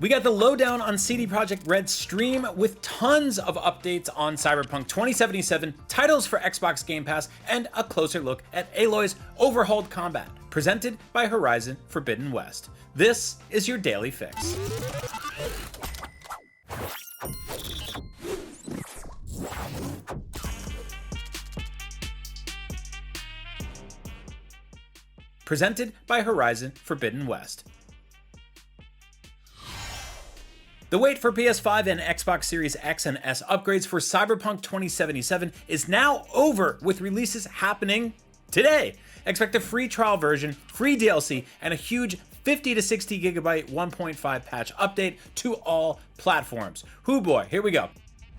We got the lowdown on CD Projekt Red's stream with tons of updates on Cyberpunk 2077, titles for Xbox Game Pass, and a closer look at Aloy's overhauled combat, presented by Horizon Forbidden West. This is your Daily Fix. Presented by Horizon Forbidden West. The wait for PS5 and Xbox Series X and S upgrades for Cyberpunk 2077 is now over, with releases happening today. Expect a free trial version, free DLC, and a huge 50 to 60 gigabyte 1.5 patch update to all platforms. Hoo boy, here we go.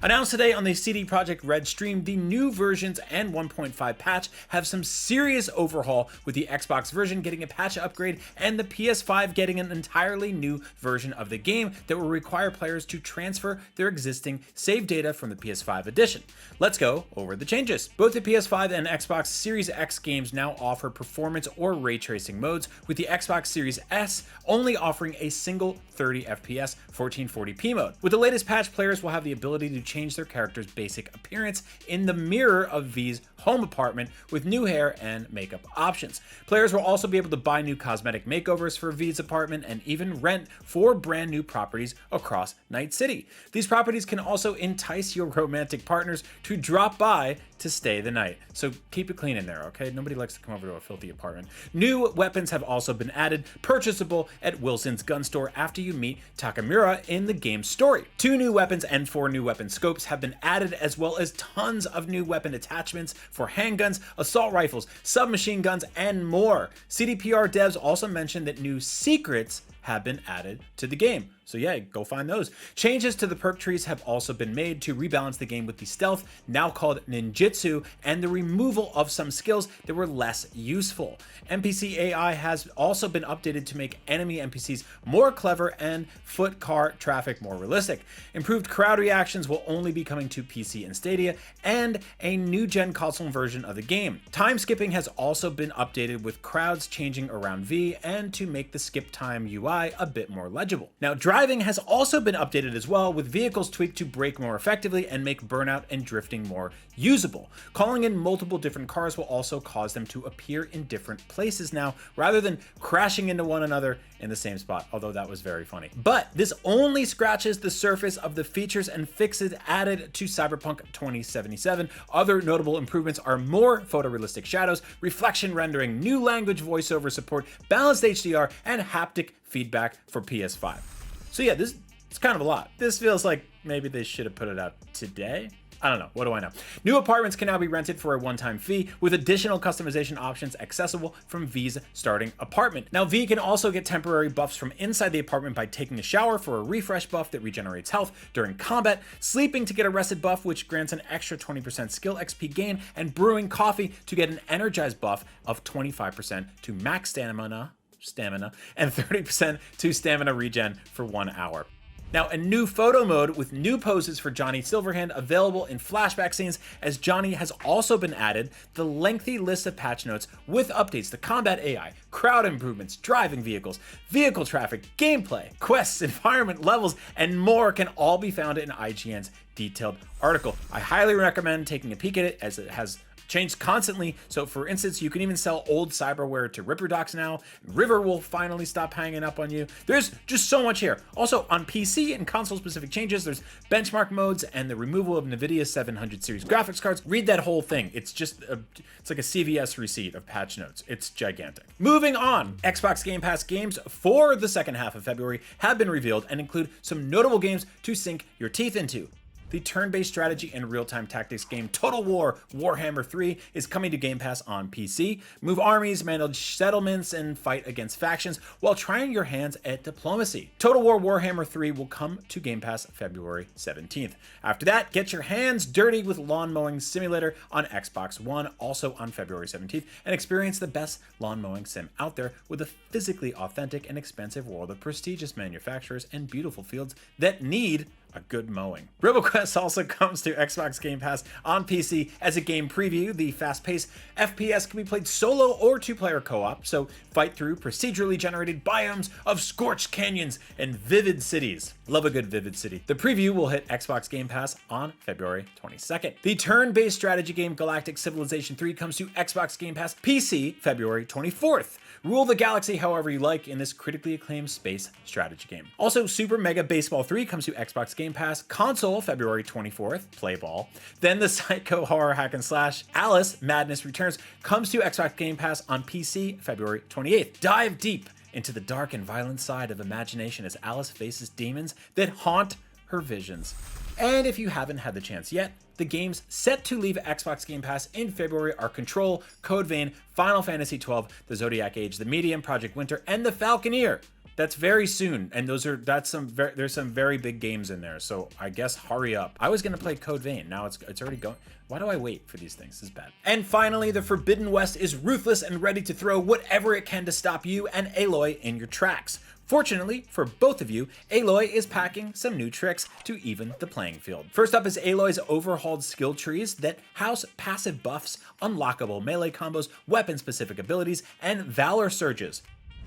Announced today on the CD Projekt Red stream, the new versions and 1.5 patch have some serious overhaul, with the Xbox version getting a patch upgrade and the PS5 getting an entirely new version of the game that will require players to transfer their existing save data from the PS5 edition. Let's go over the changes. Both the PS5 and Xbox Series X games now offer performance or ray tracing modes, with the Xbox Series S only offering a single 30 FPS 1440p mode. With the latest patch, players will have the ability to change their character's basic appearance in the mirror of V's home apartment with new hair and makeup options. Players will also be able to buy new cosmetic makeovers for V's apartment and even rent 4 brand new properties across Night City. These properties can also entice your romantic partners to drop by to stay the night. So keep it clean in there, okay? Nobody likes to come over to a filthy apartment. New weapons have also been added, purchasable at Wilson's gun store after you meet Takamura in the game's story. 2 new weapons and 4 new weapon scopes have been added, as well as tons of new weapon attachments for handguns, assault rifles, submachine guns, and more. CDPR devs also mentioned that new secrets have been added to the game. So yeah, go find those. Changes to the perk trees have also been made to rebalance the game with the stealth, now called ninjutsu, and the removal of some skills that were less useful. NPC AI has also been updated to make enemy NPCs more clever and foot car traffic more realistic. Improved crowd reactions will only be coming to PC and Stadia, and a new gen console version of the game. Time skipping has also been updated, with crowds changing around V and to make the skip time UI a bit more legible. Now, driving has also been updated as well, with vehicles tweaked to brake more effectively and make burnout and drifting more usable. Calling in multiple different cars will also cause them to appear in different places now, rather than crashing into one another in the same spot, although that was very funny. But this only scratches the surface of the features and fixes added to Cyberpunk 2077. Other notable improvements are more photorealistic shadows, reflection rendering, new language voiceover support, balanced HDR, and haptic feedback for PS5. So yeah, this is kind of a lot. This feels like maybe they should have put it out today. I don't know, what do I know? New apartments can now be rented for a one-time fee, with additional customization options accessible from V's starting apartment. Now, V can also get temporary buffs from inside the apartment by taking a shower for a refresh buff that regenerates health during combat, sleeping to get a rested buff, which grants an extra 20% skill XP gain, and brewing coffee to get an energized buff of 25% to max stamina, and 30% to stamina regen for 1 hour. Now, a new photo mode with new poses for Johnny Silverhand available in flashback scenes, as Johnny has also been added. The lengthy list of patch notes with updates to combat AI, crowd improvements, driving vehicles, vehicle traffic, gameplay, quests, environment levels, and more can all be found in IGN's detailed article. I highly recommend taking a peek at it, as it has changed constantly. So for instance, you can even sell old cyberware to Ripper Docs now. River will finally stop hanging up on you. There's just so much here. Also on PC and console specific changes, there's benchmark modes and the removal of NVIDIA 700 series graphics cards. Read that whole thing. It's just it's like a CVS receipt of patch notes. It's gigantic. Moving on, Xbox Game Pass games for the second half of February have been revealed and include some notable games to sink your teeth into. The turn-based strategy and real-time tactics game Total War Warhammer 3 is coming to Game Pass on PC. Move armies, manage settlements, and fight against factions while trying your hands at diplomacy. Total War Warhammer 3 will come to Game Pass February 17th. After that, get your hands dirty with Lawn Mowing Simulator on Xbox One, also on February 17th, and experience the best lawn mowing sim out there with a physically authentic and expensive world of prestigious manufacturers and beautiful fields that need a good mowing. RoboQuest also comes to Xbox Game Pass on PC as a game preview. The fast-paced FPS can be played solo or two-player co-op, so fight through procedurally generated biomes of scorched canyons and vivid cities. Love a good vivid city. The preview will hit Xbox Game Pass on February 22nd. The turn-based strategy game Galactic Civilization 3 comes to Xbox Game Pass PC February 24th. Rule the galaxy however you like in this critically acclaimed space strategy game. Also, Super Mega Baseball 3 comes to Xbox Game Pass console February 24th, play ball. Then the psycho horror hack and slash Alice Madness Returns comes to Xbox Game Pass on PC February 28th. Dive deep into the dark and violent side of imagination as Alice faces demons that haunt her visions. And if you haven't had the chance yet, the games set to leave Xbox Game Pass in February are Control, Code Vein, Final Fantasy XII, The Zodiac Age, The Medium, Project Winter, and The Falconeer. That's very soon, and there's some very big games in there, so I guess hurry up. I was gonna play Code Vein, now it's already going. Why do I wait for these things? This is bad. And finally, the Forbidden West is ruthless and ready to throw whatever it can to stop you and Aloy in your tracks. Fortunately for both of you, Aloy is packing some new tricks to even the playing field. First up is Aloy's overhauled skill trees that house passive buffs, unlockable melee combos, weapon-specific abilities, and Valor surges.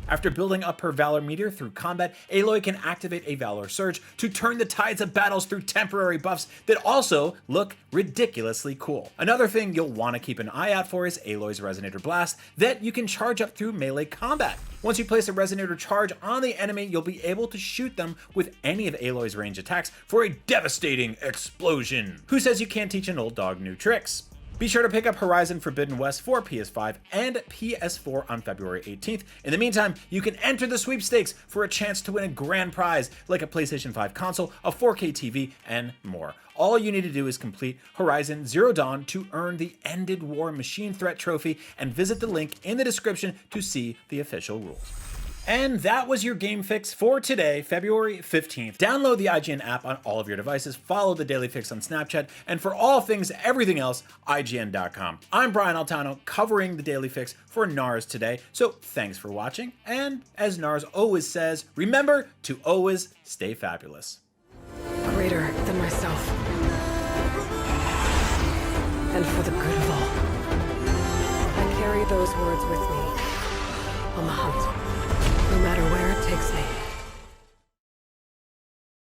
After building up her Valor meter through combat, Aloy can activate a Valor Surge to turn the tides of battles through temporary buffs that also look ridiculously cool. Another thing you'll want to keep an eye out for is Aloy's Resonator Blast that you can charge up through melee combat. Once you place a Resonator charge on the enemy, you'll be able to shoot them with any of Aloy's range attacks for a devastating explosion. Who says you can't teach an old dog new tricks? Be sure to pick up Horizon Forbidden West for PS5 and PS4 on February 18th. In the meantime, you can enter the sweepstakes for a chance to win a grand prize like a PlayStation 5 console, a 4K TV, and more. All you need to do is complete Horizon Zero Dawn to earn the Ended War Machine Threat Trophy and visit the link in the description to see the official rules. And that was your game fix for today, February 15th. Download the IGN app on all of your devices, follow the Daily Fix on Snapchat, and for all things everything else, IGN.com. I'm Brian Altano, covering the Daily Fix for NARS today, so thanks for watching, and as NARS always says, remember to always stay fabulous. Greater than myself, and for the good of all. I carry those words with me on the hunt. No matter where it takes me.